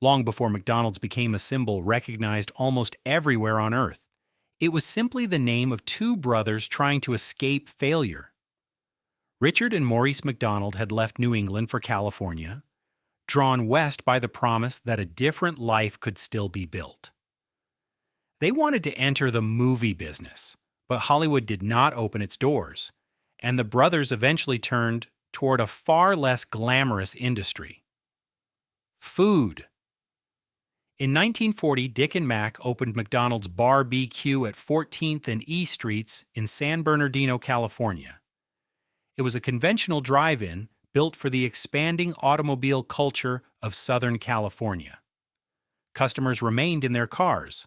long before McDonald's became a symbol recognized almost everywhere on Earth. It was simply the name of two brothers trying to escape failure. Richard and Maurice McDonald had left New England for California, drawn west by the promise that a different life could still be built. They wanted to enter the movie business, but Hollywood did not open its doors, and the brothers eventually turned toward a far less glamorous industry: food. In 1940, Dick and Mac opened McDonald's Bar-B-Q at 14th and E Streets in San Bernardino, California. It was a conventional drive-in built for the expanding automobile culture of Southern California. Customers remained in their cars.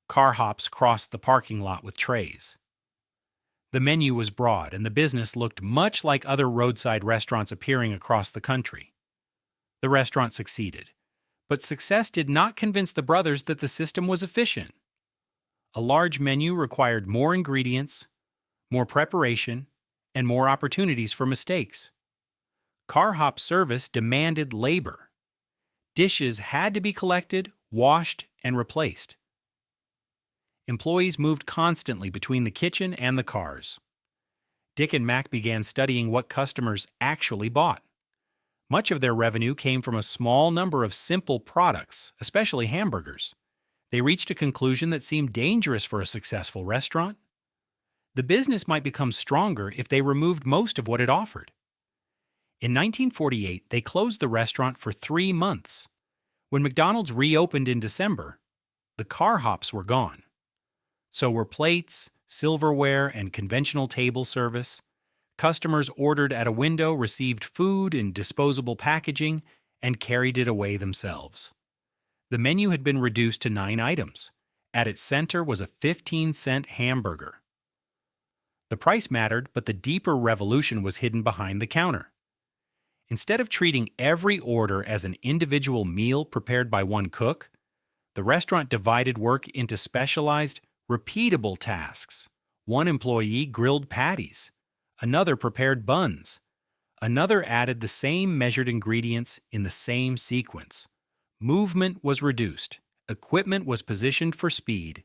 Car hops crossed the parking lot with trays. The menu was broad, and the business looked much like other roadside restaurants appearing across the country. The restaurant succeeded, but success did not convince the brothers that the system was efficient. A large menu required more ingredients, more preparation, and more opportunities for mistakes. Car hop service demanded labor. Dishes had to be collected, washed, and replaced. Employees moved constantly between the kitchen and the cars. Dick and Mac began studying what customers actually bought. Much of their revenue came from a small number of simple products, especially hamburgers. They reached a conclusion that seemed dangerous for a successful restaurant. The business might become stronger if they removed most of what it offered. In 1948, they closed the restaurant for 3 months. When McDonald's reopened in December, the car hops were gone. So were plates, silverware, and conventional table service. Customers ordered at a window received food in disposable packaging and carried it away themselves. The menu had been reduced to 9 items. At its center was a 15-cent hamburger. The price mattered, but the deeper revolution was hidden behind the counter. Instead of treating every order as an individual meal prepared by one cook, the restaurant divided work into specialized, repeatable tasks. One employee grilled patties. Another prepared buns. Another added the same measured ingredients in the same sequence. Movement was reduced. Equipment was positioned for speed.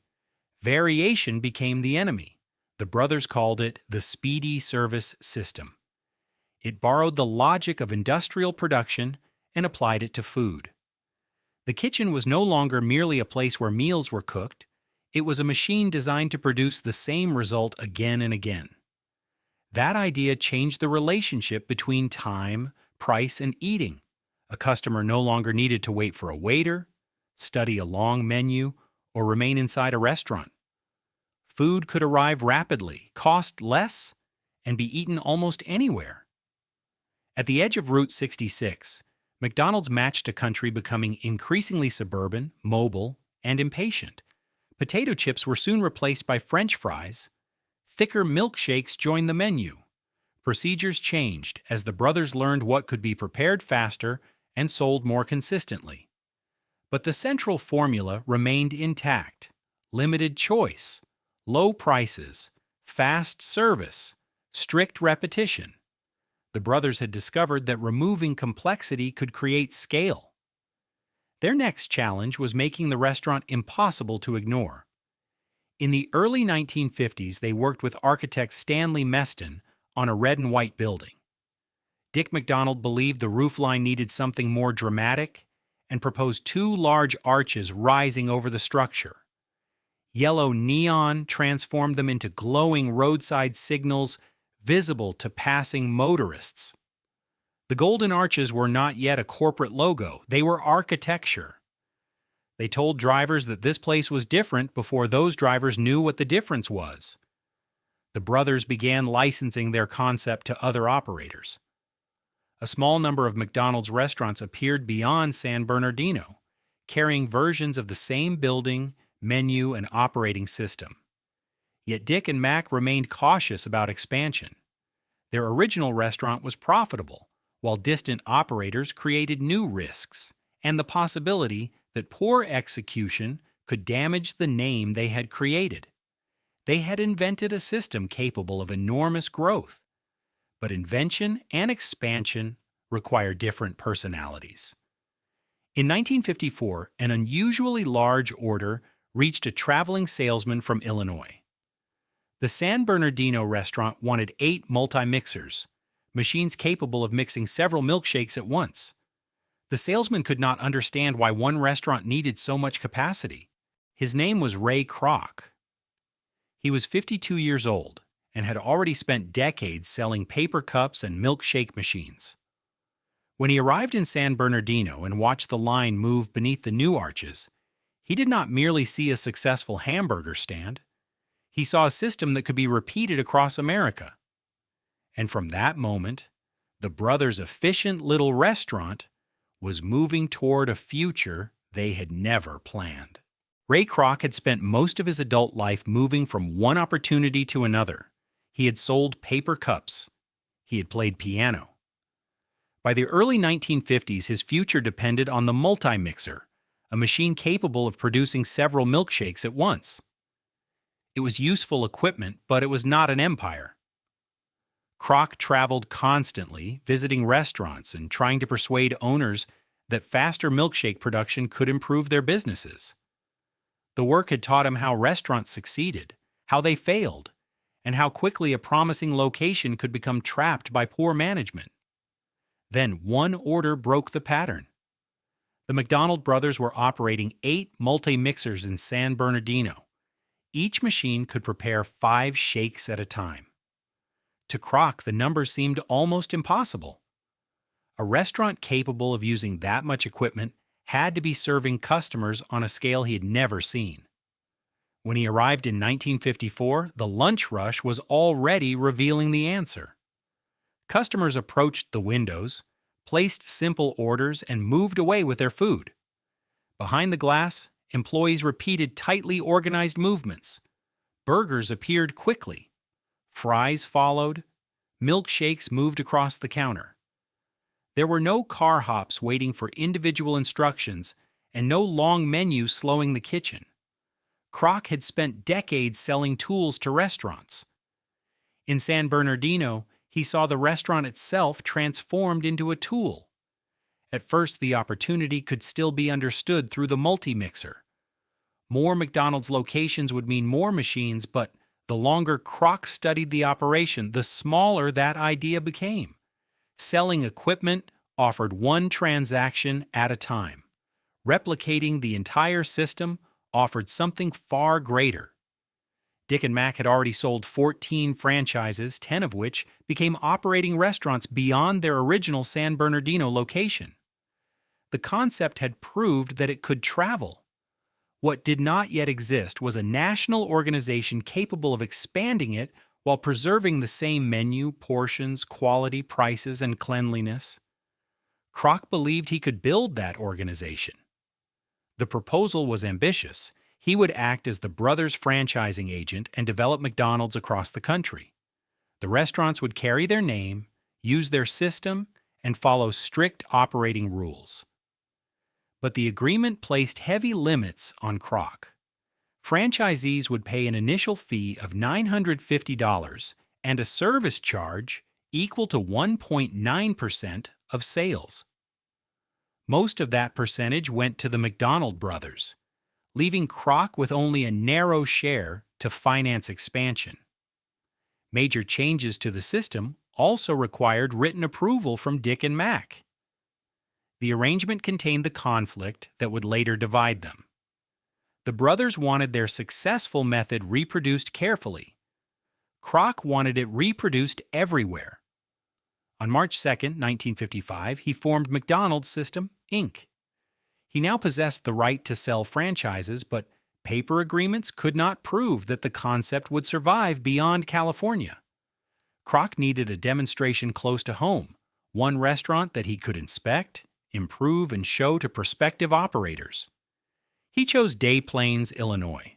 Variation became the enemy. The brothers called it the Speedee Service System. It borrowed the logic of industrial production and applied it to food. The kitchen was no longer merely a place where meals were cooked. It was a machine designed to produce the same result again and again. That idea changed the relationship between time, price, and eating. A customer no longer needed to wait for a waiter, study a long menu, or remain inside a restaurant. Food could arrive rapidly, cost less, and be eaten almost anywhere. At the edge of Route 66, McDonald's matched a country becoming increasingly suburban, mobile, and impatient. Potato chips were soon replaced by French fries. Thicker milkshakes joined the menu. Procedures changed as the brothers learned what could be prepared faster and sold more consistently. But the central formula remained intact: limited choice, low prices, fast service, strict repetition. The brothers had discovered that removing complexity could create scale. Their next challenge was making the restaurant impossible to ignore. In the early 1950s, they worked with architect Stanley Meston on a red and white building. Dick McDonald believed the roofline needed something more dramatic and proposed 2 large arches rising over the structure. Yellow neon transformed them into glowing roadside signals visible to passing motorists. The golden arches were not yet a corporate logo, they were architecture. They told drivers that this place was different before those drivers knew what the difference was. The brothers began licensing their concept to other operators. A small number of McDonald's restaurants appeared beyond San Bernardino, carrying versions of the same building, menu, and operating system. Yet Dick and Mac remained cautious about expansion. Their original restaurant was profitable, while distant operators created new risks and the possibility that poor execution could damage the name they had created. They had invented a system capable of enormous growth, but invention and expansion require different personalities. In 1954, an unusually large order reached a traveling salesman from Illinois. The San Bernardino restaurant wanted 8 multi-mixers, machines capable of mixing several milkshakes at once. The salesman could not understand why one restaurant needed so much capacity. His name was Ray Kroc. He was 52 years old and had already spent decades selling paper cups and milkshake machines. When he arrived in San Bernardino and watched the line move beneath the new arches, he did not merely see a successful hamburger stand. He saw a system that could be repeated across America. And from that moment, the brothers' efficient little restaurant was moving toward a future they had never planned. Ray Kroc had spent most of his adult life moving from one opportunity to another. He had sold paper cups. He had played piano. By the early 1950s, his future depended on the multi-mixer, a machine capable of producing several milkshakes at once. It was useful equipment, but it was not an empire. Kroc traveled constantly, visiting restaurants and trying to persuade owners that faster milkshake production could improve their businesses. The work had taught him how restaurants succeeded, how they failed, and how quickly a promising location could become trapped by poor management. Then one order broke the pattern. The McDonald brothers were operating 8 multi-mixers in San Bernardino. Each machine could prepare 5 shakes at a time. To Kroc, the number seemed almost impossible. A restaurant capable of using that much equipment had to be serving customers on a scale he had never seen. When he arrived in 1954, the lunch rush was already revealing the answer. Customers approached the windows, placed simple orders, and moved away with their food. Behind the glass, employees repeated tightly organized movements. Burgers appeared quickly. Fries followed. Milkshakes moved across the counter. There were no car hops waiting for individual instructions and no long menus slowing the kitchen. Kroc had spent decades selling tools to restaurants. In San Bernardino, he saw the restaurant itself transformed into a tool. At first, the opportunity could still be understood through the multi-mixer. More McDonald's locations would mean more machines, but the longer Kroc studied the operation, the smaller that idea became. Selling equipment offered one transaction at a time. Replicating the entire system offered something far greater. Dick and Mac had already sold 14 franchises, 10 of which became operating restaurants beyond their original San Bernardino location. The concept had proved that it could travel. What did not yet exist was a national organization capable of expanding it while preserving the same menu, portions, quality, prices, and cleanliness. Kroc believed he could build that organization. The proposal was ambitious. He would act as the brothers' franchising agent and develop McDonald's across the country. The restaurants would carry their name, use their system, and follow strict operating rules. But the agreement placed heavy limits on Kroc. Franchisees would pay an initial fee of $950 and a service charge equal to 1.9% of sales. Most of that percentage went to the McDonald brothers, leaving Kroc with only a narrow share to finance expansion. Major changes to the system also required written approval from Dick and Mac. The arrangement contained the conflict that would later divide them. The brothers wanted their successful method reproduced carefully. Kroc wanted it reproduced everywhere. On March 2, 1955, he formed McDonald's System, Inc. He now possessed the right to sell franchises, but paper agreements could not prove that the concept would survive beyond California. Kroc needed a demonstration close to home, one restaurant that he could inspect, improve, and show to prospective operators. He chose Des Plaines, Illinois.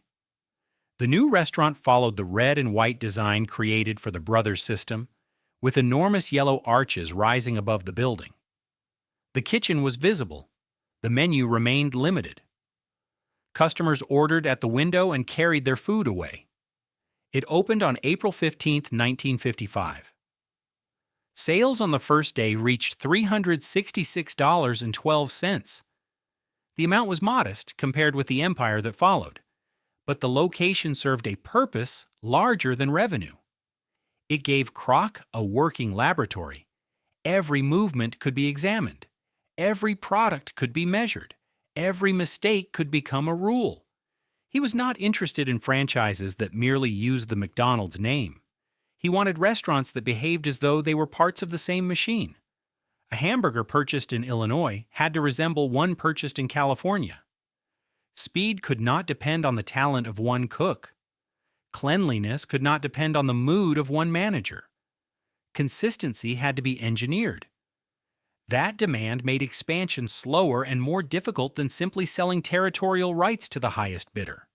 The new restaurant followed the red and white design created for the brothers' system, with enormous yellow arches rising above the building. The kitchen was visible. The menu remained limited. Customers ordered at the window and carried their food away. It opened on April 15, 1955. Sales on the first day reached $366.12. The amount was modest compared with the empire that followed, but the location served a purpose larger than revenue. It gave Kroc a working laboratory. Every movement could be examined. Every product could be measured. Every mistake could become a rule. He was not interested in franchises that merely used the McDonald's name. He wanted restaurants that behaved as though they were parts of the same machine. A hamburger purchased in Illinois had to resemble one purchased in California. Speed could not depend on the talent of one cook. Cleanliness could not depend on the mood of one manager. Consistency had to be engineered. That demand made expansion slower and more difficult than simply selling territorial rights to the highest bidder.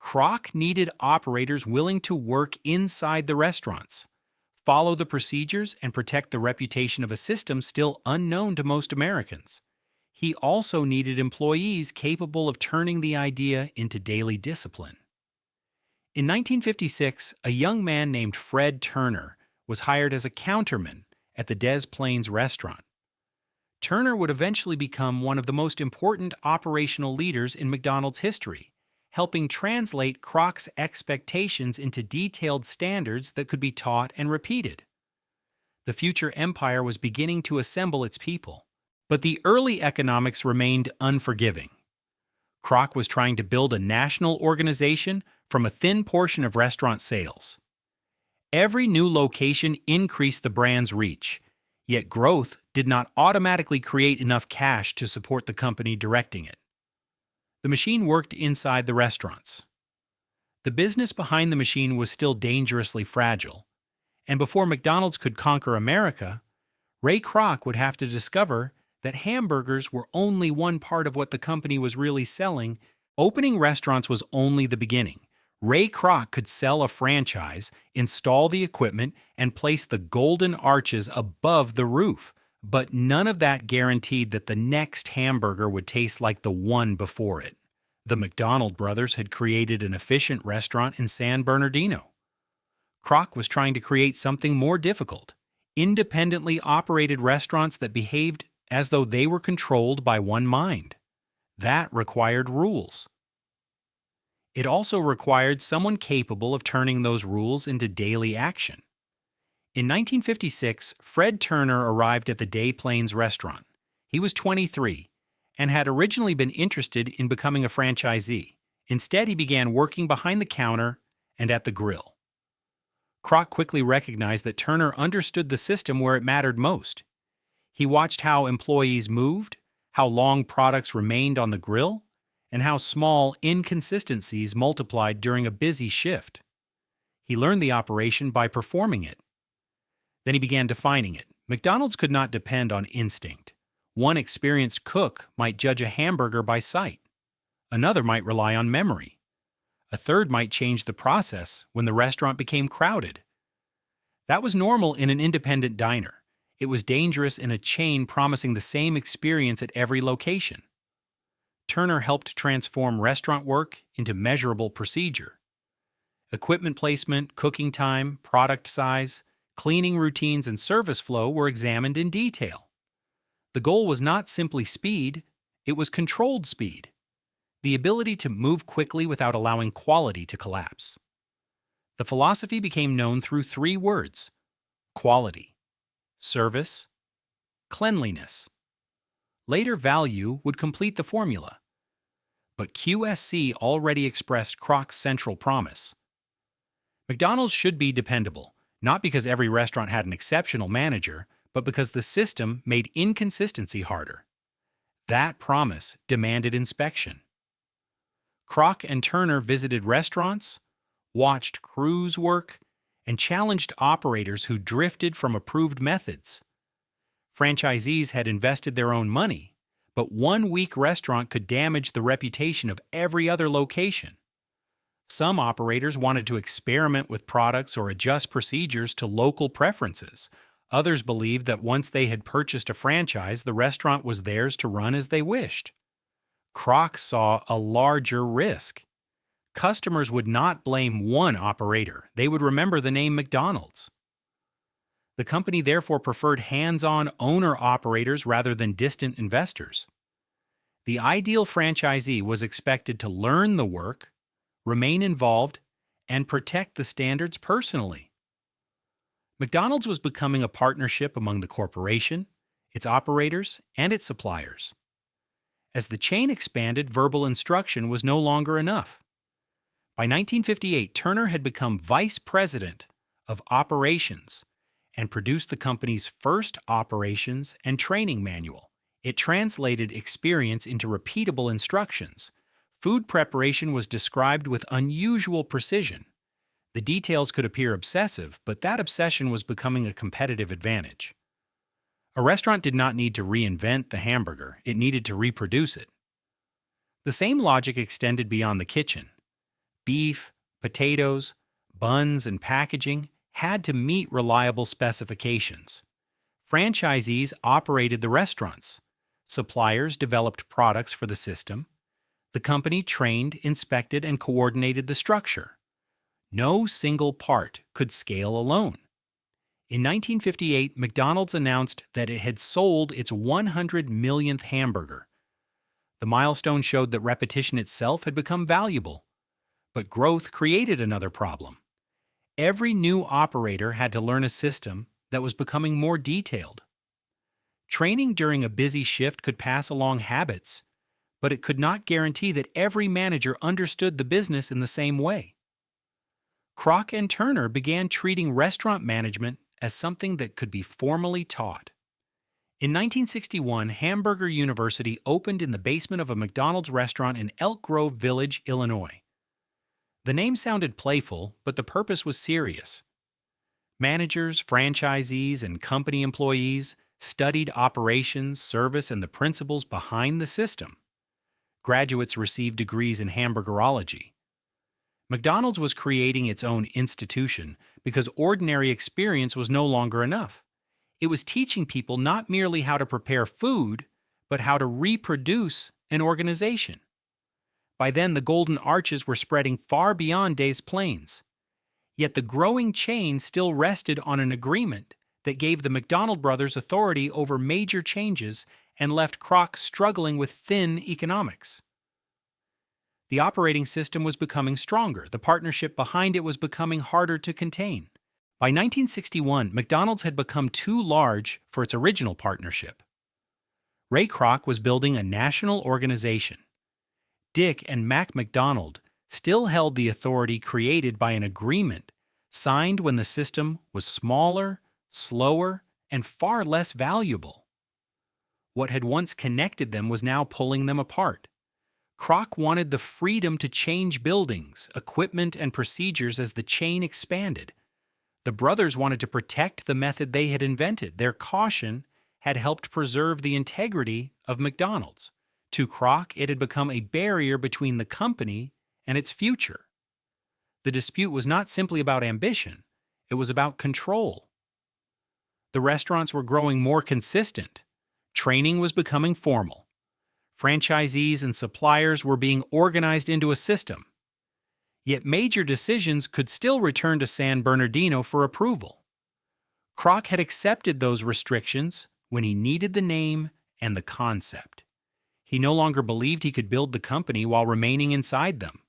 Kroc needed operators willing to work inside the restaurants, follow the procedures, and protect the reputation of a system still unknown to most Americans. He also needed employees capable of turning the idea into daily discipline. In 1956, a young man named Fred Turner was hired as a counterman at the Des Plaines restaurant. Turner would eventually become one of the most important operational leaders in McDonald's history, helping translate Kroc's expectations into detailed standards that could be taught and repeated. The future empire was beginning to assemble its people, but the early economics remained unforgiving. Kroc was trying to build a national organization from a thin portion of restaurant sales. Every new location increased the brand's reach, yet growth did not automatically create enough cash to support the company directing it. The machine worked inside the restaurants. The business behind the machine was still dangerously fragile, and before McDonald's could conquer America, Ray Kroc would have to discover that hamburgers were only one part of what the company was really selling. Opening restaurants was only the beginning. Ray Kroc could sell a franchise, install the equipment, and place the golden arches above the roof, but none of that guaranteed that the next hamburger would taste like the one before it. The McDonald brothers had created an efficient restaurant in San Bernardino. Kroc was trying to create something more difficult: independently operated restaurants that behaved as though they were controlled by one mind. That required rules. It also required someone capable of turning those rules into daily action. In 1956, Fred Turner arrived at the Des Plaines restaurant. He was 23 and had originally been interested in becoming a franchisee. Instead, he began working behind the counter and at the grill. Kroc quickly recognized that Turner understood the system where it mattered most. He watched how employees moved, how long products remained on the grill, and how small inconsistencies multiplied during a busy shift. He learned the operation by performing it. Then he began defining it. McDonald's could not depend on instinct. One experienced cook might judge a hamburger by sight. Another might rely on memory. A third might change the process when the restaurant became crowded. That was normal in an independent diner. It was dangerous in a chain promising the same experience at every location. Turner helped transform restaurant work into measurable procedure. Equipment placement, cooking time, product size, cleaning routines, and service flow were examined in detail. The goal was not simply speed, it was controlled speed, the ability to move quickly without allowing quality to collapse. The philosophy became known through 3 words: quality, service, cleanliness. Later, value would complete the formula. But QSC already expressed Kroc's central promise. McDonald's should be dependable, not because every restaurant had an exceptional manager, but because the system made inconsistency harder. That promise demanded inspection. Kroc and Turner visited restaurants, watched crews work, and challenged operators who drifted from approved methods. Franchisees had invested their own money, but one weak restaurant could damage the reputation of every other location. Some operators wanted to experiment with products or adjust procedures to local preferences. Others believed that once they had purchased a franchise, the restaurant was theirs to run as they wished. Kroc saw a larger risk. Customers would not blame one operator. They would remember the name McDonald's. The company therefore preferred hands-on owner-operators rather than distant investors. The ideal franchisee was expected to learn the work, remain involved, and protect the standards personally. McDonald's was becoming a partnership among the corporation, its operators, and its suppliers. As the chain expanded, verbal instruction was no longer enough. By 1958, Turner had become vice president of operations and produced the company's first operations and training manual. It translated experience into repeatable instructions. Food preparation was described with unusual precision. The details could appear obsessive, but that obsession was becoming a competitive advantage. A restaurant did not need to reinvent the hamburger, it needed to reproduce it. The same logic extended beyond the kitchen. Beef, potatoes, buns, and packaging had to meet reliable specifications. Franchisees operated the restaurants. Suppliers developed products for the system. The company trained, inspected, and coordinated the structure. No single part could scale alone. In 1958, McDonald's announced that it had sold its 100 millionth hamburger. The milestone showed that repetition itself had become valuable. But growth created another problem. Every new operator had to learn a system that was becoming more detailed. Training during a busy shift could pass along habits, but it could not guarantee that every manager understood the business in the same way. Kroc and Turner began treating restaurant management as something that could be formally taught. In 1961, Hamburger University opened in the basement of a McDonald's restaurant in Elk Grove Village, Illinois. The name sounded playful, but the purpose was serious. Managers, franchisees, and company employees studied operations, service, and the principles behind the system. Graduates received degrees in hamburgerology. McDonald's was creating its own institution because ordinary experience was no longer enough. It was teaching people not merely how to prepare food, but how to reproduce an organization. By then, the golden arches were spreading far beyond Des Plaines. Yet the growing chain still rested on an agreement that gave the McDonald brothers authority over major changes and left Kroc struggling with thin economics. The operating system was becoming stronger. The partnership behind it was becoming harder to contain. By 1961, McDonald's had become too large for its original partnership. Ray Kroc was building a national organization. Dick and Mac McDonald still held the authority created by an agreement signed when the system was smaller, slower, and far less valuable. What had once connected them was now pulling them apart. Kroc wanted the freedom to change buildings, equipment, and procedures as the chain expanded. The brothers wanted to protect the method they had invented. Their caution had helped preserve the integrity of McDonald's. To Kroc, it had become a barrier between the company and its future. The dispute was not simply about ambition, it was about control. The restaurants were growing more consistent. Training was becoming formal. Franchisees and suppliers were being organized into a system. Yet major decisions could still return to San Bernardino for approval. Kroc had accepted those restrictions when he needed the name and the concept. He no longer believed he could build the company while remaining inside them.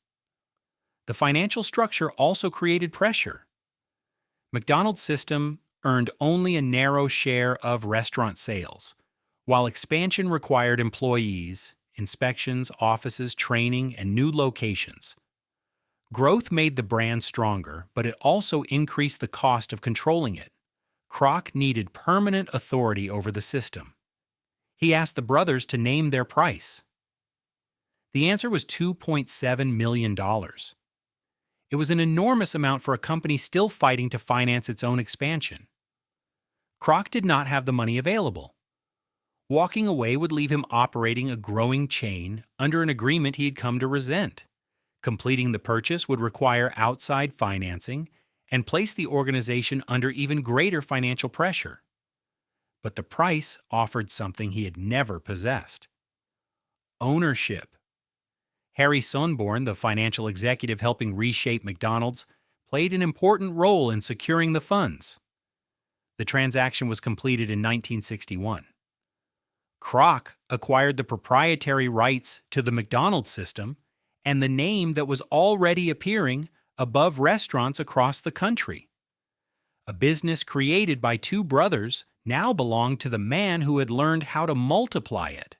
The financial structure also created pressure. McDonald's system earned only a narrow share of restaurant sales, while expansion required employees, inspections, offices, training, and new locations. Growth made the brand stronger, but it also increased the cost of controlling it. Kroc needed permanent authority over the system. He asked the brothers to name their price. The answer was $2.7 million. It was an enormous amount for a company still fighting to finance its own expansion. Kroc did not have the money available. Walking away would leave him operating a growing chain under an agreement he had come to resent. Completing the purchase would require outside financing and place the organization under even greater financial pressure. But the price offered something he had never possessed: ownership. Harry Sonneborn, the financial executive helping reshape McDonald's, played an important role in securing the funds. The transaction was completed in 1961. Kroc acquired the proprietary rights to the McDonald's system and the name that was already appearing above restaurants across the country. A business created by two brothers now belonged to the man who had learned how to multiply it.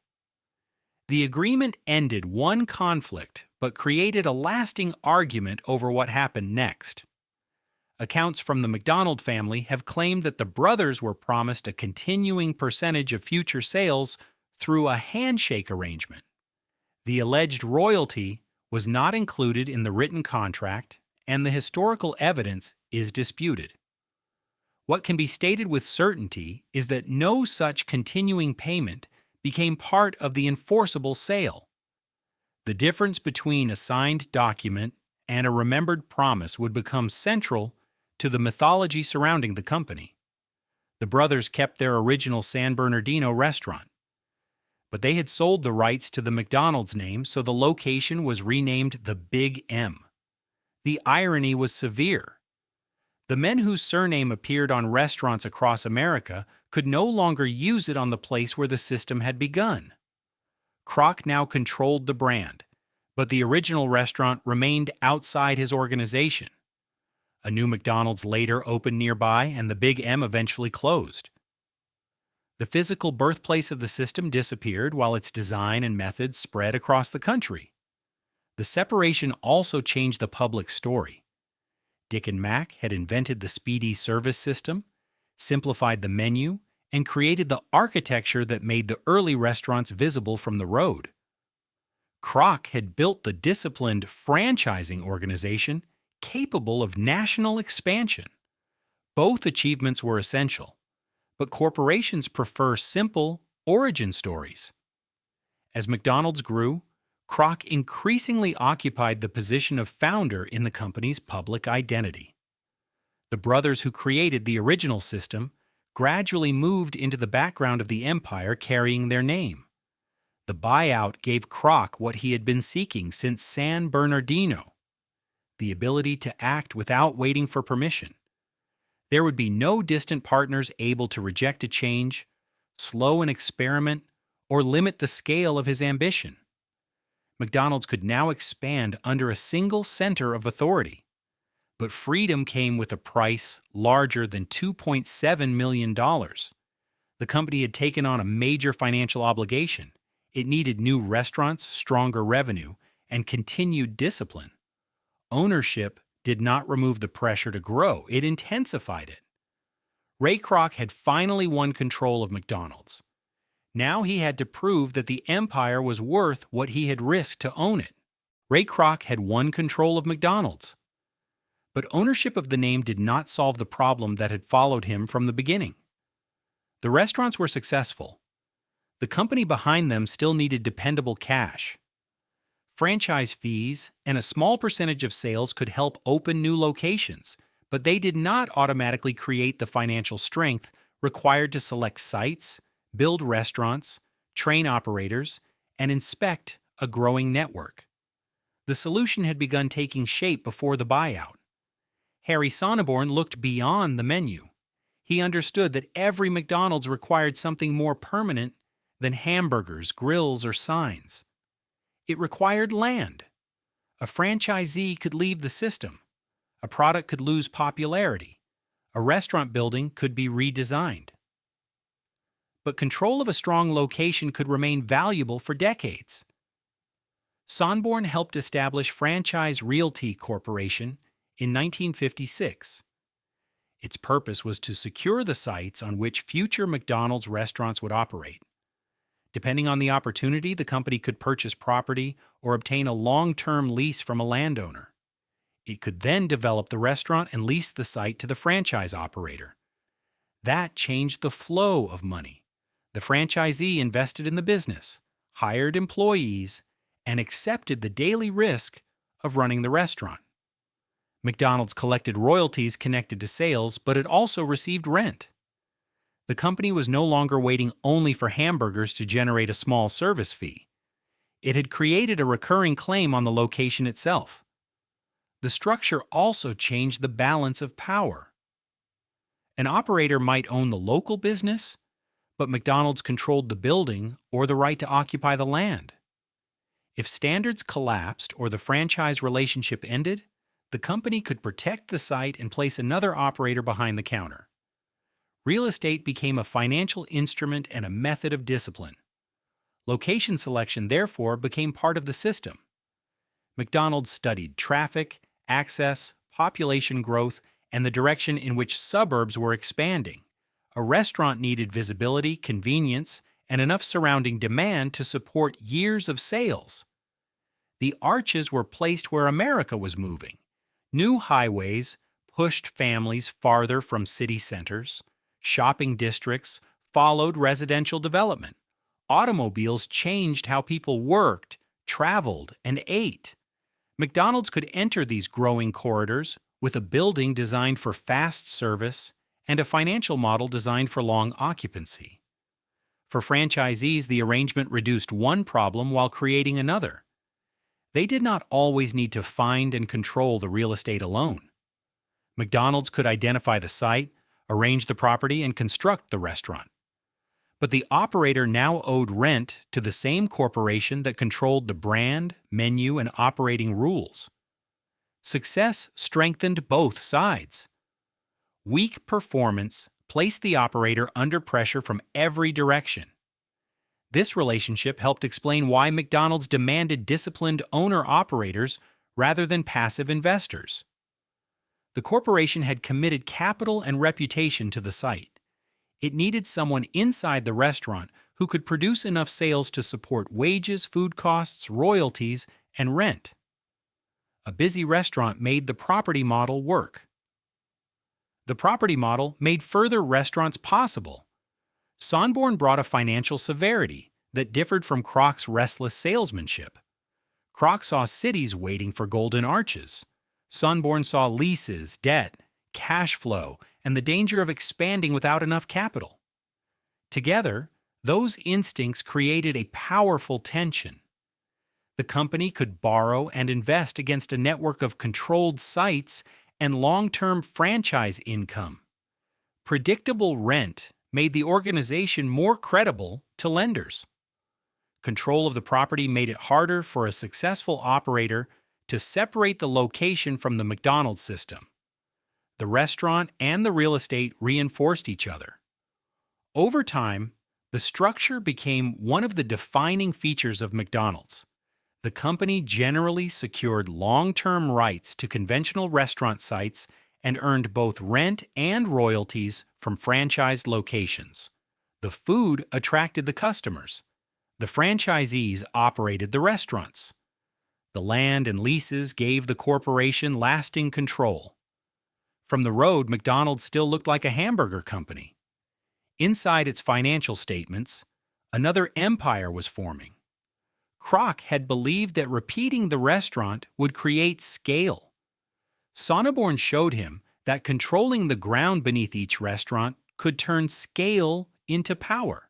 The agreement ended one conflict but created a lasting argument over what happened next. Accounts from the McDonald family have claimed that the brothers were promised a continuing percentage of future sales through a handshake arrangement. The alleged royalty was not included in the written contract, and the historical evidence is disputed. What can be stated with certainty is that no such continuing payment became part of the enforceable sale. The difference between a signed document and a remembered promise would become central to the mythology surrounding the company. The brothers kept their original San Bernardino restaurant, but they had sold the rights to the McDonald's name, so the location was renamed the Big M. The irony was severe. The men whose surname appeared on restaurants across America could no longer use it on the place where the system had begun. Kroc now controlled the brand, but the original restaurant remained outside his organization. A new McDonald's later opened nearby, and the Big M eventually closed. The physical birthplace of the system disappeared while its design and methods spread across the country. The separation also changed the public story. Dick and Mac had invented the Speedee Service System, simplified the menu, and created the architecture that made the early restaurants visible from the road. Kroc had built the disciplined franchising organization capable of national expansion. Both achievements were essential, but corporations prefer simple origin stories. As McDonald's grew, Kroc increasingly occupied the position of founder in the company's public identity. The brothers who created the original system gradually moved into the background of the empire carrying their name. The buyout gave Kroc what he had been seeking since San Bernardino: the ability to act without waiting for permission. There would be no distant partners able to reject a change, slow an experiment, or limit the scale of his ambition. McDonald's could now expand under a single center of authority. But freedom came with a price larger than $2.7 million. The company had taken on a major financial obligation. It needed new restaurants, stronger revenue, and continued discipline. Ownership did not remove the pressure to grow, it intensified it. Ray Kroc had finally won control of McDonald's. Now he had to prove that the empire was worth what he had risked to own it. Ray Kroc had won control of McDonald's. But ownership of the name did not solve the problem that had followed him from the beginning. The restaurants were successful. The company behind them still needed dependable cash. Franchise fees and a small percentage of sales could help open new locations, but they did not automatically create the financial strength required to select sites, build restaurants, train operators, and inspect a growing network. The solution had begun taking shape before the buyout. Harry Sonneborn looked beyond the menu. He understood that every McDonald's required something more permanent than hamburgers, grills, or signs. It required land. A franchisee could leave the system. A product could lose popularity. A restaurant building could be redesigned. But control of a strong location could remain valuable for decades. Sonneborn helped establish Franchise Realty Corporation in 1956. Its purpose was to secure the sites on which future McDonald's restaurants would operate. Depending on the opportunity, the company could purchase property or obtain a long-term lease from a landowner. It could then develop the restaurant and lease the site to the franchise operator. That changed the flow of money. The franchisee invested in the business, hired employees, and accepted the daily risk of running the restaurant. McDonald's collected royalties connected to sales, but it also received rent. The company was no longer waiting only for hamburgers to generate a small service fee. It had created a recurring claim on the location itself. The structure also changed the balance of power. An operator might own the local business, but McDonald's controlled the building or the right to occupy the land. If standards collapsed or the franchise relationship ended, the company could protect the site and place another operator behind the counter. Real estate became a financial instrument and a method of discipline. Location selection, therefore, became part of the system. McDonald's studied traffic, access, population growth, and the direction in which suburbs were expanding. A restaurant needed visibility, convenience, and enough surrounding demand to support years of sales. The arches were placed where America was moving. New highways pushed families farther from city centers. Shopping districts followed residential development. Automobiles changed how people worked, traveled, and ate. McDonald's could enter these growing corridors with a building designed for fast service and a financial model designed for long occupancy. For franchisees, the arrangement reduced one problem while creating another. They did not always need to find and control the real estate alone. McDonald's could identify the site, arrange the property, and construct the restaurant. But the operator now owed rent to the same corporation that controlled the brand, menu, and operating rules. Success strengthened both sides. Weak performance placed the operator under pressure from every direction. This relationship helped explain why McDonald's demanded disciplined owner-operators rather than passive investors. The corporation had committed capital and reputation to the site. It needed someone inside the restaurant who could produce enough sales to support wages, food costs, royalties, and rent. A busy restaurant made the property model work. The property model made further restaurants possible. Sonneborn brought a financial severity that differed from Kroc's restless salesmanship. Kroc saw cities waiting for golden arches. Sonneborn saw leases, debt, cash flow, and the danger of expanding without enough capital. Together, those instincts created a powerful tension. The company could borrow and invest against a network of controlled sites and long-term franchise income. Predictable rent made the organization more credible to lenders. Control of the property made it harder for a successful operator to separate the location from the McDonald's system. The restaurant and the real estate reinforced each other. Over time, the structure became one of the defining features of McDonald's. The company generally secured long-term rights to conventional restaurant sites and earned both rent and royalties from franchised locations. The food attracted the customers. The franchisees operated the restaurants. The land and leases gave the corporation lasting control. From the road, McDonald's still looked like a hamburger company. Inside its financial statements, another empire was forming. Kroc had believed that repeating the restaurant would create scale. Sonneborn showed him that controlling the ground beneath each restaurant could turn scale into power.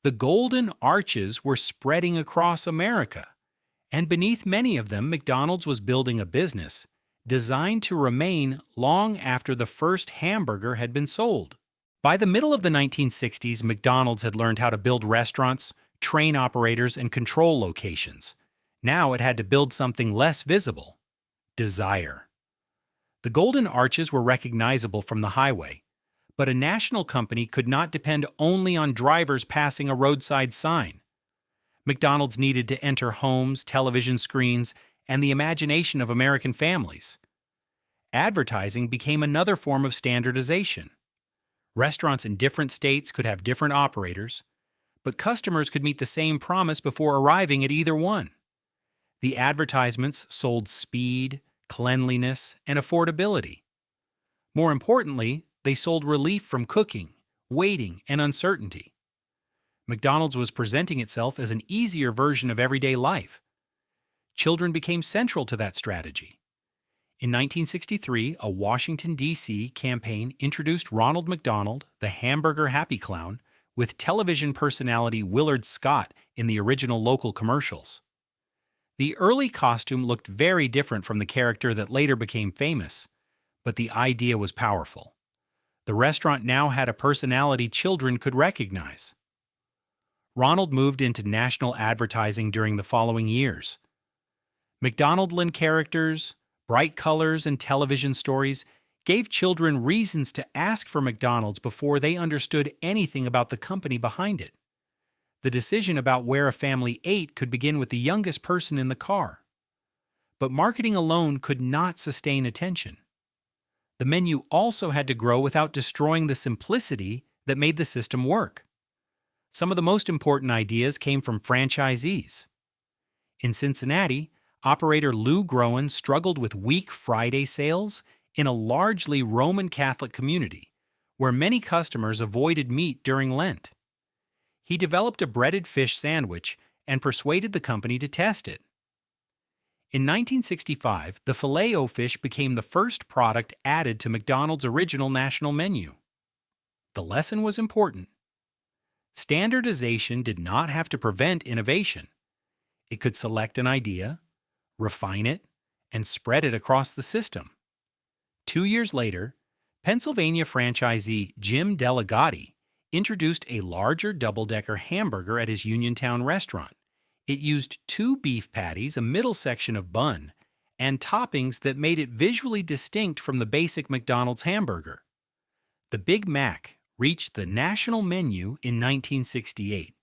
The golden arches were spreading across America, and beneath many of them, McDonald's was building a business designed to remain long after the first hamburger had been sold. By the middle of the 1960s, McDonald's had learned how to build restaurants, train operators, and control locations. Now it had to build something less visible: desire. The golden arches were recognizable from the highway, but a national company could not depend only on drivers passing a roadside sign. McDonald's needed to enter homes, television screens, and the imagination of American families. Advertising became another form of standardization. Restaurants in different states could have different operators, but customers could meet the same promise before arriving at either one. The advertisements sold speed, cleanliness, and affordability. More importantly, they sold relief from cooking, waiting, and uncertainty. McDonald's was presenting itself as an easier version of everyday life. Children became central to that strategy. In 1963, a Washington, D.C. campaign introduced Ronald McDonald, the hamburger happy clown, with television personality Willard Scott in the original local commercials. The early costume looked very different from the character that later became famous, but the idea was powerful. The restaurant now had a personality children could recognize. Ronald moved into national advertising during the following years. McDonaldland characters, bright colors, and television stories gave children reasons to ask for McDonald's before they understood anything about the company behind it. The decision about where a family ate could begin with the youngest person in the car. But marketing alone could not sustain attention. The menu also had to grow without destroying the simplicity that made the system work. Some of the most important ideas came from franchisees. In Cincinnati, operator Lou Groen struggled with weak Friday sales in a largely Roman Catholic community, where many customers avoided meat during Lent. He developed a breaded fish sandwich and persuaded the company to test it. In 1965, the Filet-O-Fish became the first product added to McDonald's original national menu. The lesson was important. Standardization did not have to prevent innovation. It could select an idea, refine it, and spread it across the system. 2 years later, Pennsylvania franchisee Jim Delegati introduced a larger double-decker hamburger at his Uniontown restaurant. It used 2 beef patties, a middle section of bun, and toppings that made it visually distinct from the basic McDonald's hamburger. The Big Mac reached the national menu in 1968.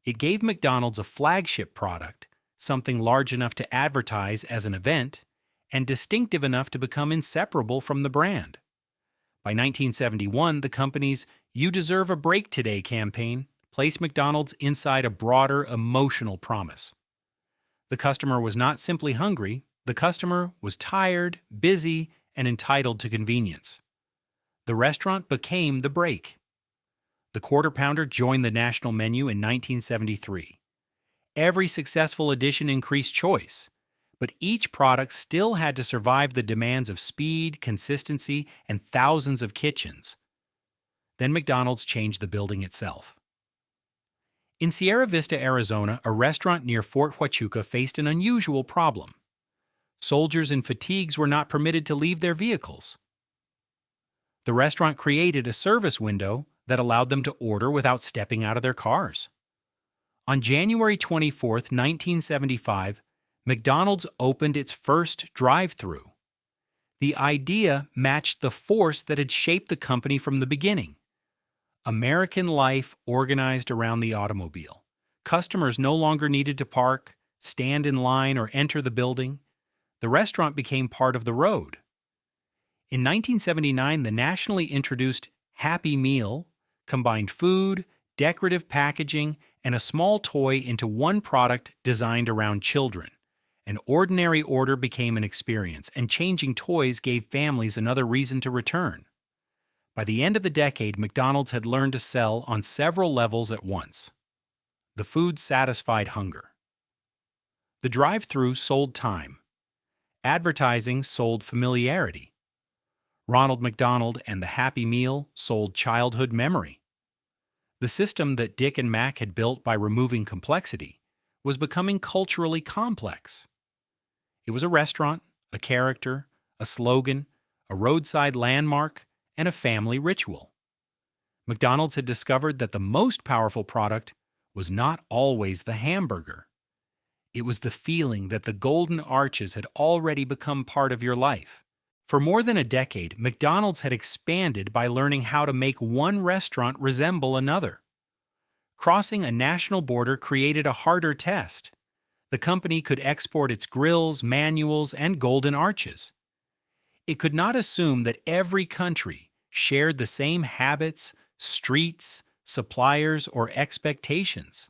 It gave McDonald's a flagship product, something large enough to advertise as an event, and distinctive enough to become inseparable from the brand. By 1971, the company's "You Deserve a Break Today" campaign placed McDonald's inside a broader emotional promise. The customer was not simply hungry, the customer was tired, busy, and entitled to convenience. The restaurant became the break. The Quarter Pounder joined the national menu in 1973. Every successful addition increased choice, but each product still had to survive the demands of speed, consistency, and thousands of kitchens. Then McDonald's changed the building itself. In Sierra Vista, Arizona, a restaurant near Fort Huachuca faced an unusual problem. Soldiers in fatigues were not permitted to leave their vehicles. The restaurant created a service window that allowed them to order without stepping out of their cars. On January 24, 1975, McDonald's opened its first drive-thru. The idea matched the force that had shaped the company from the beginning. American life organized around the automobile. Customers no longer needed to park, stand in line, or enter the building. The restaurant became part of the road. In 1979, the nationally introduced Happy Meal combined food, decorative packaging, and a small toy into one product designed around children. An ordinary order became an experience, and changing toys gave families another reason to return. By the end of the decade, McDonald's had learned to sell on several levels at once. The food satisfied hunger. The drive-thru sold time. Advertising sold familiarity. Ronald McDonald and the Happy Meal sold childhood memory. The system that Dick and Mac had built by removing complexity was becoming culturally complex. It was a restaurant, a character, a slogan, a roadside landmark, and a family ritual. McDonald's had discovered that the most powerful product was not always the hamburger. It was the feeling that the golden arches had already become part of your life. For more than a decade, McDonald's had expanded by learning how to make one restaurant resemble another. Crossing a national border created a harder test. The company could export its grills, manuals, and golden arches. It could not assume that every country shared the same habits, streets, suppliers, or expectations.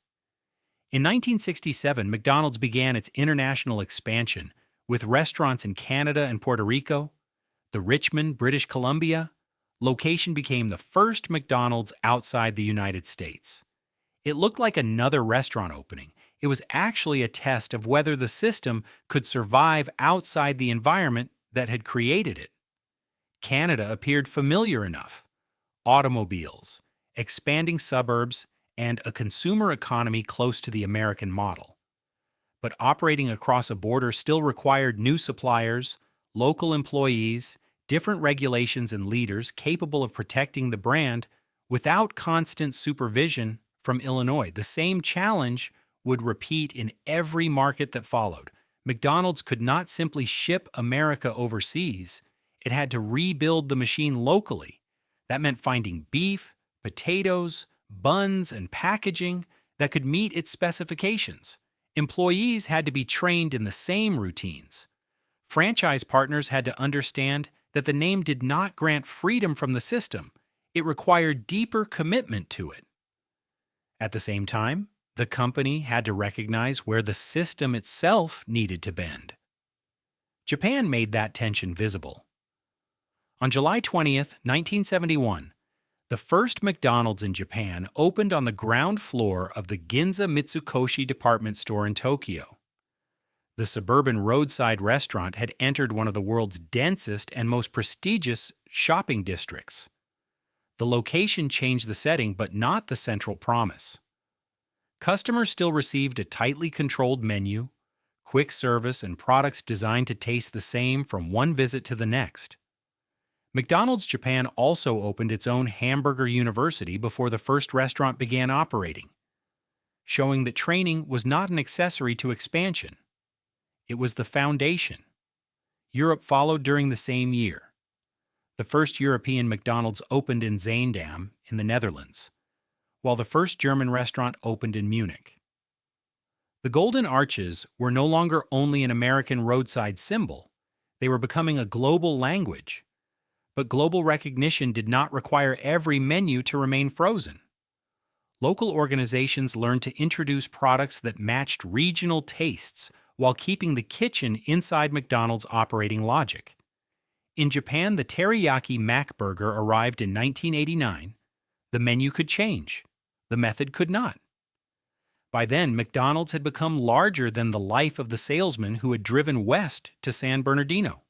In 1967, McDonald's began its international expansion with restaurants in Canada and Puerto Rico. The Richmond, British Columbia, location became the first McDonald's outside the United States. It looked like another restaurant opening. It was actually a test of whether the system could survive outside the environment that had created it. Canada appeared familiar enough. Automobiles, expanding suburbs, and a consumer economy close to the American model. But operating across a border still required new suppliers, local employees, different regulations and leaders capable of protecting the brand without constant supervision from Illinois. The same challenge would repeat in every market that followed. McDonald's could not simply ship America overseas. It had to rebuild the machine locally. That meant finding beef, potatoes, buns, and packaging that could meet its specifications. Employees had to be trained in the same routines. Franchise partners had to understand that the name did not grant freedom from the system. It required deeper commitment to it. At the same time, the company had to recognize where the system itself needed to bend. Japan made that tension visible. On July 20th, 1971, the first McDonald's in Japan opened on the ground floor of the Ginza Mitsukoshi department store in Tokyo. The suburban roadside restaurant had entered one of the world's densest and most prestigious shopping districts. The location changed the setting, but not the central promise. Customers still received a tightly controlled menu, quick service, and products designed to taste the same from one visit to the next. McDonald's Japan also opened its own Hamburger University before the first restaurant began operating, showing that training was not an accessory to expansion. It was the foundation. Europe followed during the same year. The first European McDonald's opened in Zaandam in the Netherlands, while the first German restaurant opened in Munich. The Golden Arches were no longer only an American roadside symbol, they were becoming a global language. But global recognition did not require every menu to remain frozen. Local organizations learned to introduce products that matched regional tastes while keeping the kitchen inside McDonald's operating logic. In Japan, the teriyaki Mac burger arrived in 1989. The menu could change. The method could not. By then, McDonald's had become larger than the life of the salesman who had driven west to San Bernardino.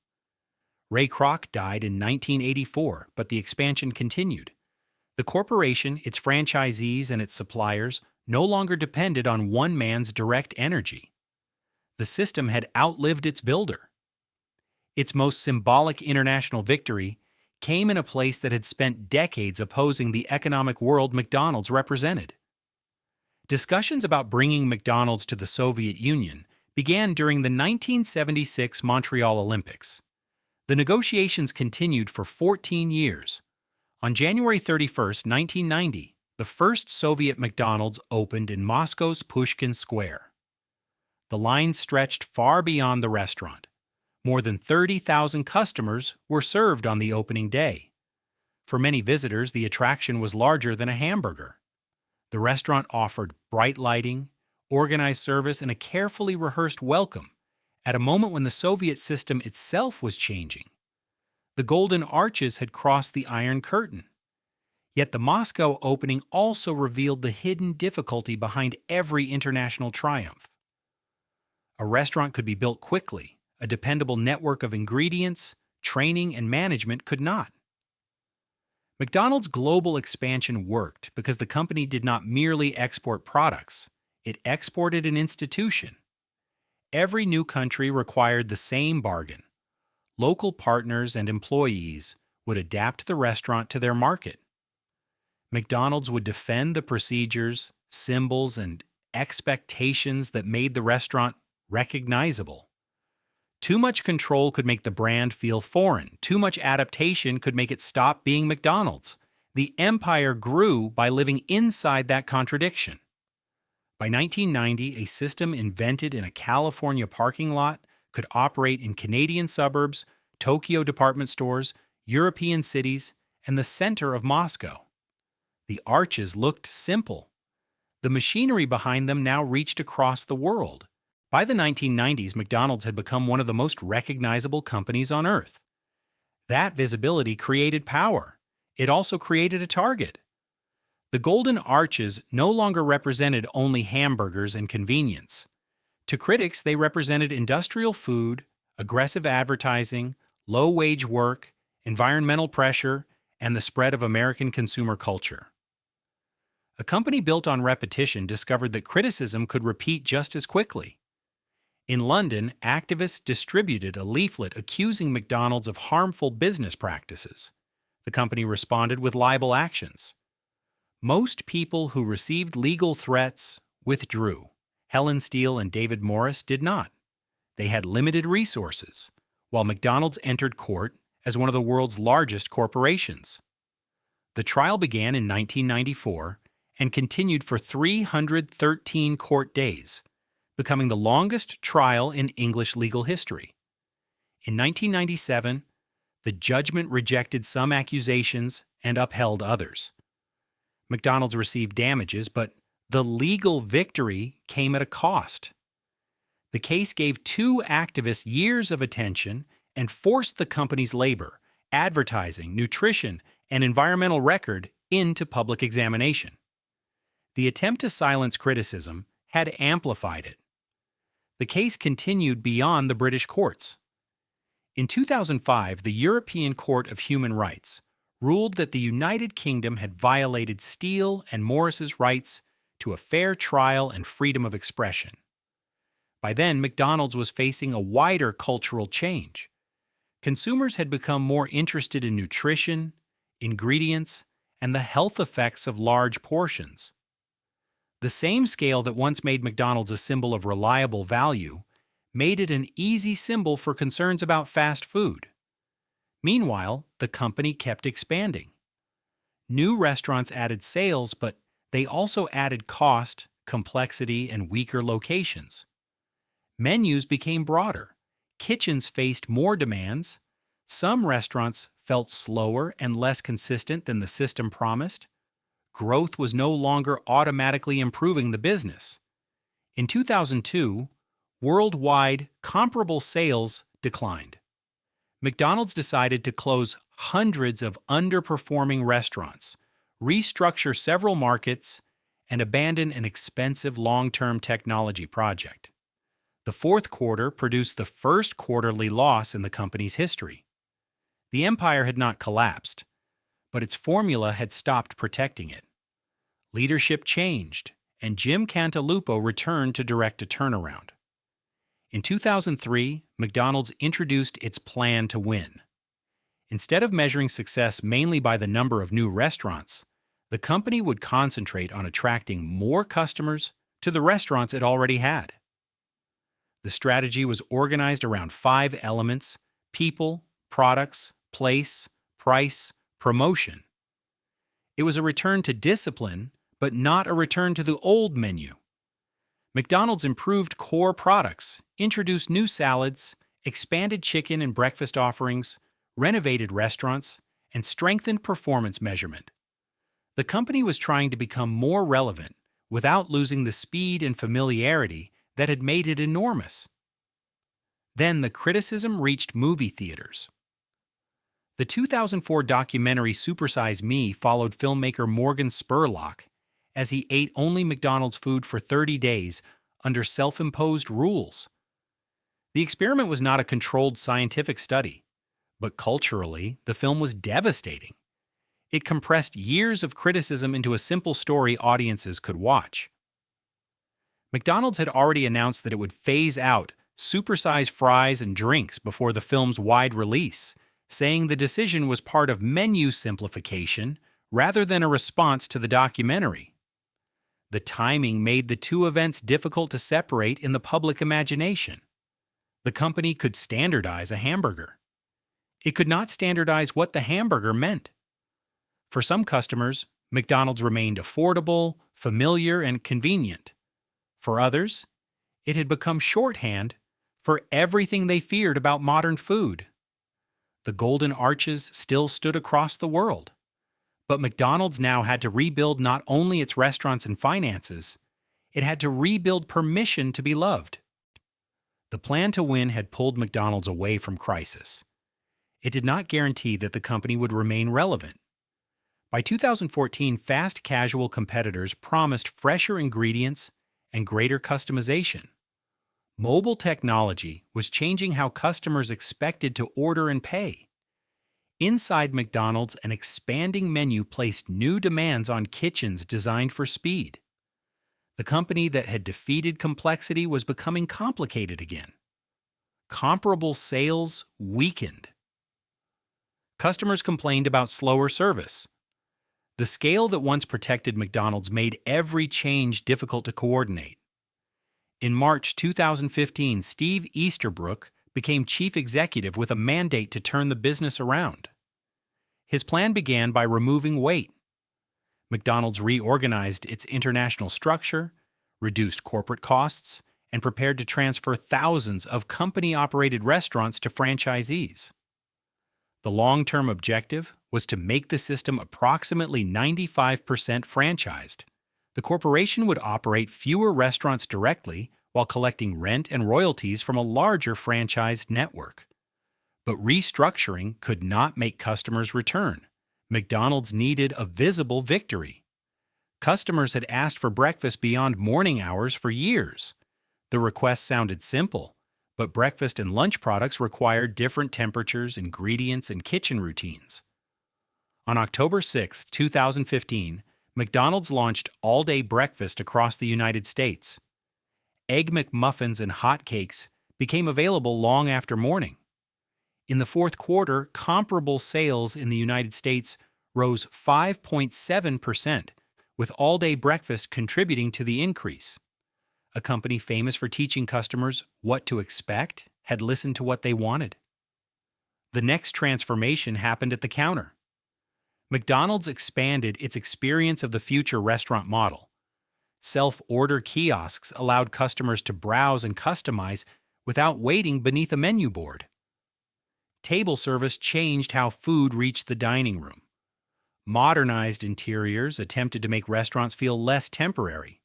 Ray Kroc died in 1984, but the expansion continued. The corporation, its franchisees, and its suppliers no longer depended on one man's direct energy. The system had outlived its builder. Its most symbolic international victory came in a place that had spent decades opposing the economic world McDonald's represented. Discussions about bringing McDonald's to the Soviet Union began during the 1976 Montreal Olympics. The negotiations continued for 14 years. On January 31, 1990, the first Soviet McDonald's opened in Moscow's Pushkin Square. The lines stretched far beyond the restaurant. More than 30,000 customers were served on the opening day. For many visitors, the attraction was larger than a hamburger. The restaurant offered bright lighting, organized service, and a carefully rehearsed welcome at a moment when the Soviet system itself was changing. The Golden Arches had crossed the Iron Curtain. Yet the Moscow opening also revealed the hidden difficulty behind every international triumph. A restaurant could be built quickly. A dependable network of ingredients, training, and management could not. McDonald's global expansion worked because the company did not merely export products, it exported an institution. Every new country required the same bargain. Local partners and employees would adapt the restaurant to their market. McDonald's would defend the procedures, symbols, and expectations that made the restaurant recognizable. Too much control could make the brand feel foreign. Too much adaptation could make it stop being McDonald's. The empire grew by living inside that contradiction. By 1990, a system invented in a California parking lot could operate in Canadian suburbs, Tokyo department stores, European cities, and the center of Moscow. The arches looked simple. The machinery behind them now reached across the world. By the 1990s, McDonald's had become one of the most recognizable companies on earth. That visibility created power. It also created a target. The Golden Arches no longer represented only hamburgers and convenience. To critics, they represented industrial food, aggressive advertising, low-wage work, environmental pressure, and the spread of American consumer culture. A company built on repetition discovered that criticism could repeat just as quickly. In London, activists distributed a leaflet accusing McDonald's of harmful business practices. The company responded with libel actions. Most people who received legal threats withdrew. Helen Steele and David Morris did not. They had limited resources, while McDonald's entered court as one of the world's largest corporations. The trial began in 1994 and continued for 313 court days, becoming the longest trial in English legal history. In 1997, the judgment rejected some accusations and upheld others. McDonald's received damages, but the legal victory came at a cost. The case gave two activists years of attention and forced the company's labor, advertising, nutrition, and environmental record into public examination. The attempt to silence criticism had amplified it. The case continued beyond the British courts. In 2005, the European Court of Human Rights ruled that the United Kingdom had violated Steele and Morris's rights to a fair trial and freedom of expression. By then, McDonald's was facing a wider cultural change. Consumers had become more interested in nutrition, ingredients, and the health effects of large portions. The same scale that once made McDonald's a symbol of reliable value made it an easy symbol for concerns about fast food. Meanwhile, the company kept expanding. New restaurants added sales, but they also added cost, complexity, and weaker locations. Menus became broader. Kitchens faced more demands. Some restaurants felt slower and less consistent than the system promised. Growth was no longer automatically improving the business. In 2002, worldwide comparable sales declined. McDonald's decided to close hundreds of underperforming restaurants, restructure several markets, and abandon an expensive long-term technology project. The fourth quarter produced the first quarterly loss in the company's history. The empire had not collapsed, but its formula had stopped protecting it. Leadership changed, and Jim Cantalupo returned to direct a turnaround. In 2003, McDonald's introduced its plan to win. Instead of measuring success mainly by the number of new restaurants, the company would concentrate on attracting more customers to the restaurants it already had. The strategy was organized around 5 elements: people, products, place, price, promotion. It was a return to discipline, but not a return to the old menu. McDonald's improved core products, introduced new salads, expanded chicken and breakfast offerings, renovated restaurants, and strengthened performance measurement. The company was trying to become more relevant without losing the speed and familiarity that had made it enormous. Then the criticism reached movie theaters. The 2004 documentary Supersize Me followed filmmaker Morgan Spurlock as he ate only McDonald's food for 30 days under self-imposed rules. The experiment was not a controlled scientific study, but culturally, the film was devastating. It compressed years of criticism into a simple story audiences could watch. McDonald's had already announced that it would phase out supersized fries and drinks before the film's wide release, saying the decision was part of menu simplification rather than a response to the documentary. The timing made the two events difficult to separate in the public imagination. The company could standardize a hamburger. It could not standardize what the hamburger meant. For some customers, McDonald's remained affordable, familiar, and convenient. For others, it had become shorthand for everything they feared about modern food. The golden arches still stood across the world, but McDonald's now had to rebuild not only its restaurants and finances, it had to rebuild permission to be loved. The plan to win had pulled McDonald's away from crisis. It did not guarantee that the company would remain relevant. By 2014, fast casual competitors promised fresher ingredients and greater customization. Mobile technology was changing how customers expected to order and pay. Inside McDonald's, an expanding menu placed new demands on kitchens designed for speed. The company that had defeated complexity was becoming complicated again. Comparable sales weakened. Customers complained about slower service. The scale that once protected McDonald's made every change difficult to coordinate. In March 2015, Steve Easterbrook became chief executive with a mandate to turn the business around. His plan began by removing weight. McDonald's reorganized its international structure, reduced corporate costs, and prepared to transfer thousands of company-operated restaurants to franchisees. The long-term objective was to make the system approximately 95% franchised. The corporation would operate fewer restaurants directly while collecting rent and royalties from a larger franchised network. But restructuring could not make customers return. McDonald's needed a visible victory. Customers had asked for breakfast beyond morning hours for years. The request sounded simple, but breakfast and lunch products required different temperatures, ingredients, and kitchen routines. On October 6, 2015, McDonald's launched all-day breakfast across the United States. Egg McMuffins and hotcakes became available long after morning. In the fourth quarter, comparable sales in the United States rose 5.7%, with all-day breakfast contributing to the increase. A company famous for teaching customers what to expect had listened to what they wanted. The next transformation happened at the counter. McDonald's expanded its Experience of the Future restaurant model. Self-order kiosks allowed customers to browse and customize without waiting beneath a menu board. Table service changed how food reached the dining room. Modernized interiors attempted to make restaurants feel less temporary.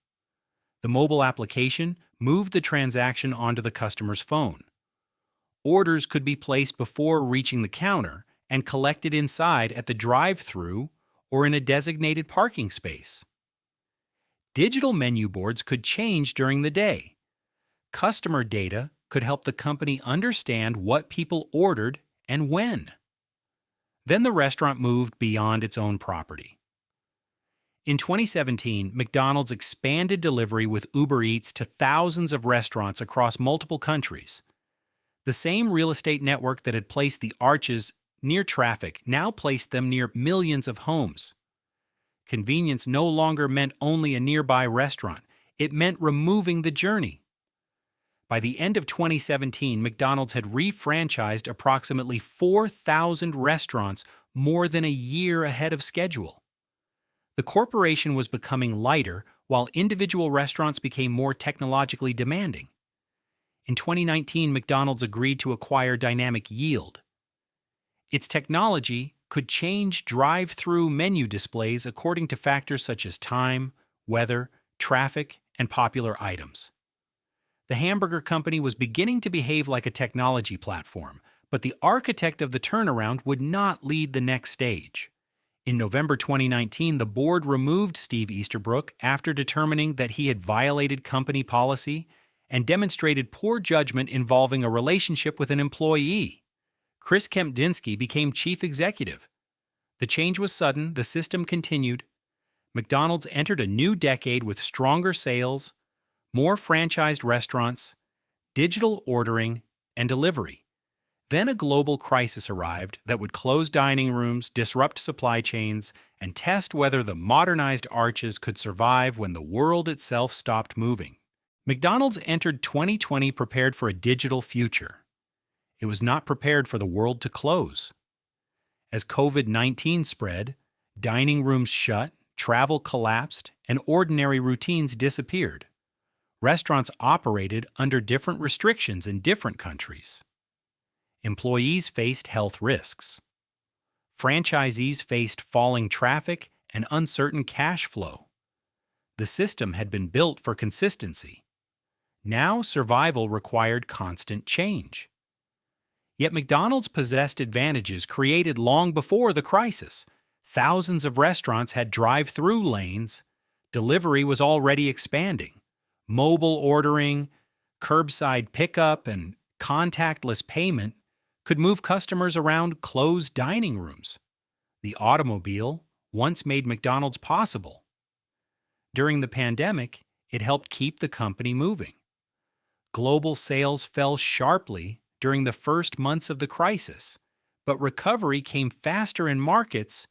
The mobile application moved the transaction onto the customer's phone. Orders could be placed before reaching the counter and collected inside at the drive-thru or in a designated parking space. Digital menu boards could change during the day. Customer data could help the company understand what people ordered and when. Then the restaurant moved beyond its own property. In 2017, McDonald's expanded delivery with Uber Eats to thousands of restaurants across multiple countries. The same real estate network that had placed the arches near traffic now placed them near millions of homes. Convenience no longer meant only a nearby restaurant. It meant removing the journey. By the end of 2017, McDonald's had refranchised approximately 4,000 restaurants more than a year ahead of schedule. The corporation was becoming lighter while individual restaurants became more technologically demanding. In 2019, McDonald's agreed to acquire Dynamic Yield. Its technology could change drive-thru menu displays according to factors such as time, weather, traffic, and popular items. The hamburger company was beginning to behave like a technology platform, but the architect of the turnaround would not lead the next stage. In November 2019, the board removed Steve Easterbrook after determining that he had violated company policy and demonstrated poor judgment involving a relationship with an employee. Chris Kempczynski became chief executive. The change was sudden, the system continued. McDonald's entered a new decade with stronger sales, more franchised restaurants, digital ordering, and delivery. Then a global crisis arrived that would close dining rooms, disrupt supply chains, and test whether the modernized arches could survive when the world itself stopped moving. McDonald's entered 2020 prepared for a digital future. It was not prepared for the world to close. As COVID-19 spread, dining rooms shut, travel collapsed, and ordinary routines disappeared. Restaurants operated under different restrictions in different countries. Employees faced health risks. Franchisees faced falling traffic and uncertain cash flow. The system had been built for consistency. Now survival required constant change. Yet McDonald's possessed advantages created long before the crisis. Thousands of restaurants had drive-through lanes. Delivery was already expanding. Mobile ordering, curbside pickup, and contactless payment could move customers around closed dining rooms. The automobile once made McDonald's possible. During the pandemic, It helped keep the company moving. Global sales fell sharply during the first months of the crisis, but recovery came faster in markets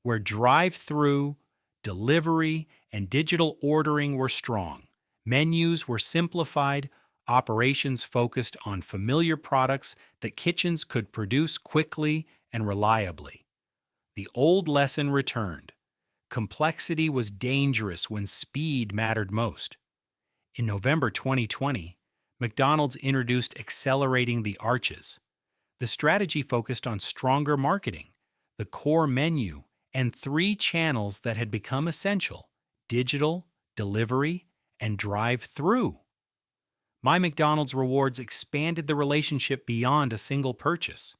where drive-through, delivery, and digital ordering were strong. Menus were simplified, operations focused on familiar products that kitchens could produce quickly and reliably. The old lesson returned. Complexity was dangerous when speed mattered most. In November 2020, McDonald's introduced Accelerating the Arches. The strategy focused on stronger marketing, the core menu, and 3 channels that had become essential: digital, delivery, and drive-through. My McDonald's Rewards expanded the relationship beyond a single purchase.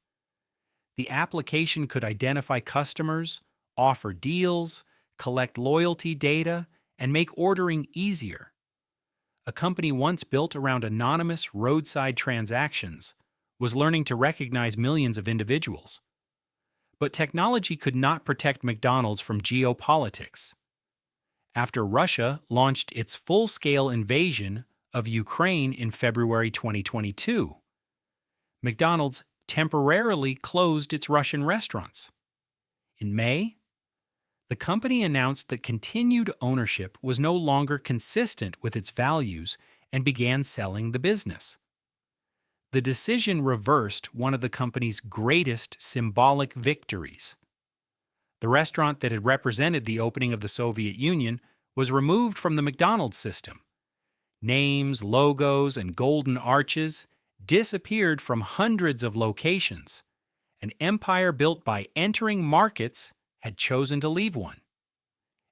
The application could identify customers, offer deals, collect loyalty data, and make ordering easier. A company once built around anonymous roadside transactions was learning to recognize millions of individuals. But technology could not protect McDonald's from geopolitics. After Russia launched its full-scale invasion of Ukraine in February 2022, McDonald's temporarily closed its Russian restaurants. In May, the company announced that continued ownership was no longer consistent with its values and began selling the business. The decision reversed one of the company's greatest symbolic victories. The restaurant that had represented the opening of the Soviet Union was removed from the McDonald's system. Names, logos, and golden arches disappeared from hundreds of locations. An empire built by entering markets had chosen to leave one.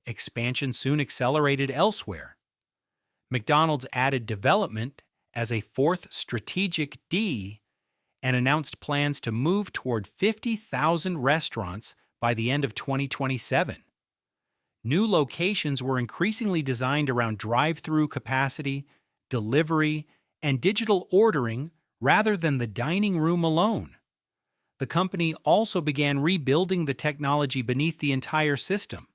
Expansion soon accelerated elsewhere. McDonald's added development as a 4th strategic D and announced plans to move toward 50,000 restaurants by the end of 2027. New locations were increasingly designed around drive-through capacity, delivery, and digital ordering rather than the dining room alone. The company also began rebuilding the technology beneath the entire system.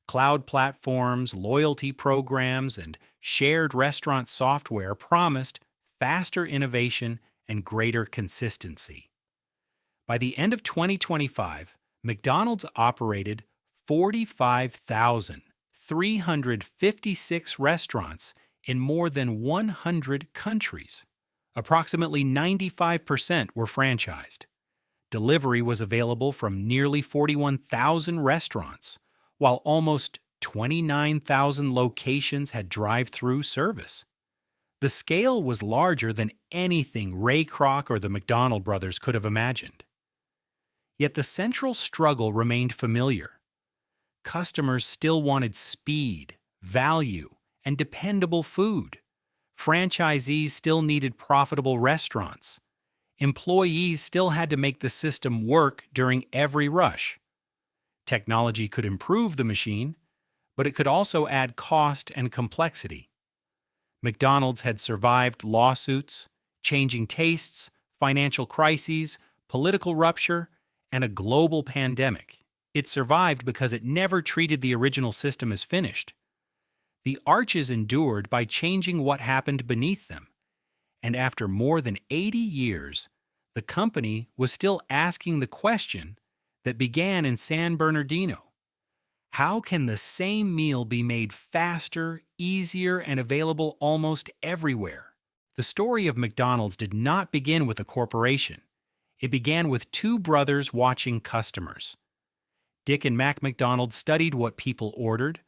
Cloud platforms, loyalty programs, and shared restaurant software promised faster innovation and greater consistency. By the end of 2025, McDonald's operated 45,356 restaurants in more than 100 countries. Approximately 95% were franchised. Delivery was available from nearly 41,000 restaurants, while almost 29,000 locations had drive-through service. The scale was larger than anything Ray Kroc or the McDonald brothers could have imagined. Yet the central struggle remained familiar. Customers still wanted speed, value, and dependable food. Franchisees still needed profitable restaurants. Employees still had to make the system work during every rush. Technology could improve the machine, but it could also add cost and complexity. McDonald's had survived lawsuits, changing tastes, financial crises, political rupture, and a global pandemic. It survived because it never treated the original system as finished. The arches endured by changing what happened beneath them. And after more than 80 years, the company was still asking the question that began in San Bernardino. How can the same meal be made faster, easier, and available almost everywhere? The story of McDonald's did not begin with a corporation. It began with 2 brothers watching customers. Dick and Mac McDonald studied what people ordered,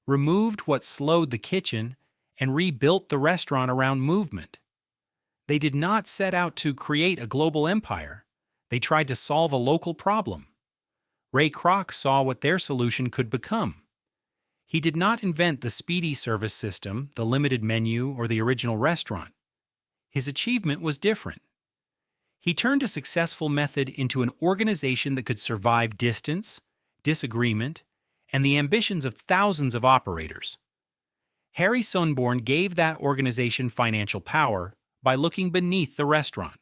removed what slowed the kitchen, and rebuilt the restaurant around movement. They did not set out to create a global empire. They tried to solve a local problem. Ray Kroc saw what their solution could become. He did not invent the Speedee Service System, the limited menu, or the original restaurant. His achievement was different. He turned a successful method into an organization that could survive distance, disagreement, and the ambitions of thousands of operators. Harry Sonneborn gave that organization financial power by looking beneath the restaurant.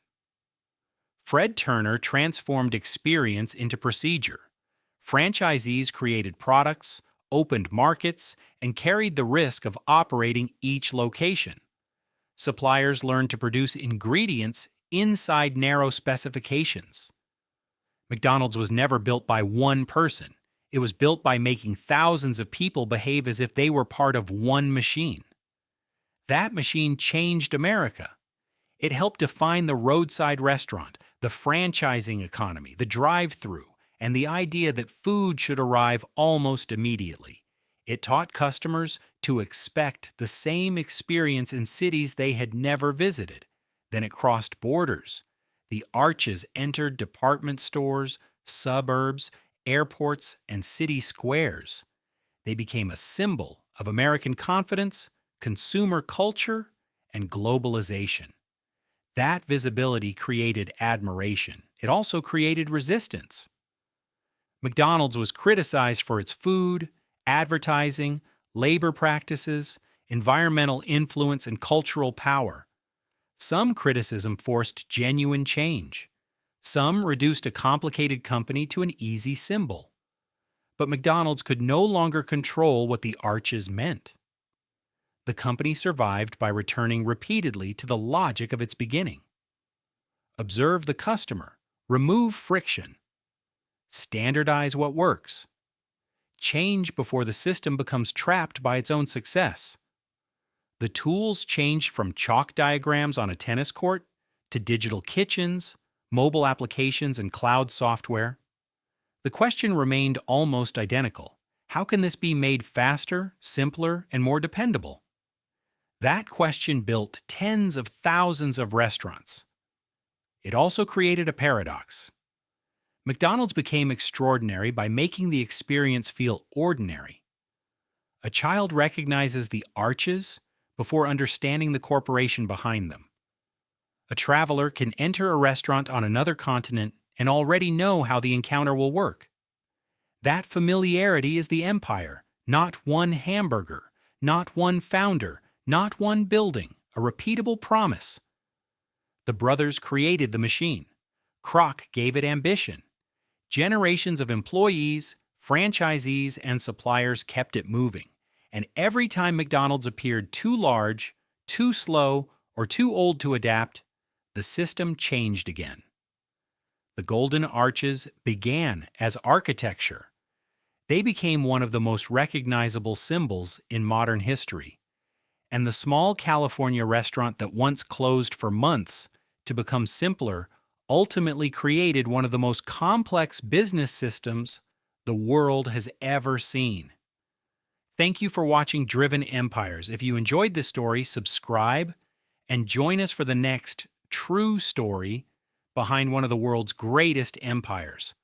Fred Turner transformed experience into procedure. Franchisees created products, opened markets, and carried the risk of operating each location. Suppliers learned to produce ingredients inside narrow specifications. McDonald's was never built by one person. It was built by making thousands of people behave as if they were part of one machine. That machine changed America. It helped define the roadside restaurant, the franchising economy, the drive-through, and the idea that food should arrive almost immediately. It taught customers to expect the same experience in cities they had never visited. Then it crossed borders. The arches entered department stores, suburbs, airports, and city squares. They became a symbol of American confidence, consumer culture, and globalization. That visibility created admiration. It also created resistance. McDonald's was criticized for its food, advertising, labor practices, environmental influence, and cultural power. Some criticism forced genuine change. Some reduced a complicated company to an easy symbol. But McDonald's could no longer control what the arches meant. The company survived by returning repeatedly to the logic of its beginning. Observe the customer, remove friction, standardize what works, change before the system becomes trapped by its own success. The tools changed from chalk diagrams on a tennis court to digital kitchens, mobile applications, and cloud software. The question remained almost identical. How can this be made faster, simpler, and more dependable? That question built tens of thousands of restaurants. It also created a paradox. McDonald's became extraordinary by making the experience feel ordinary. A child recognizes the arches before understanding the corporation behind them. A traveler can enter a restaurant on another continent and already know how the encounter will work. That familiarity is the empire, not one hamburger, not one founder, not one building, a repeatable promise. The brothers created the machine. Kroc gave it ambition. Generations of employees, franchisees, and suppliers kept it moving. And every time McDonald's appeared too large, too slow, or too old to adapt, the system changed again. The golden arches began as architecture. They became one of the most recognizable symbols in modern history. And the small California restaurant that once closed for months to become simpler ultimately created one of the most complex business systems the world has ever seen. Thank you for watching Driven Empires. If you enjoyed this story, subscribe and join us for the next true story behind one of the world's greatest empires.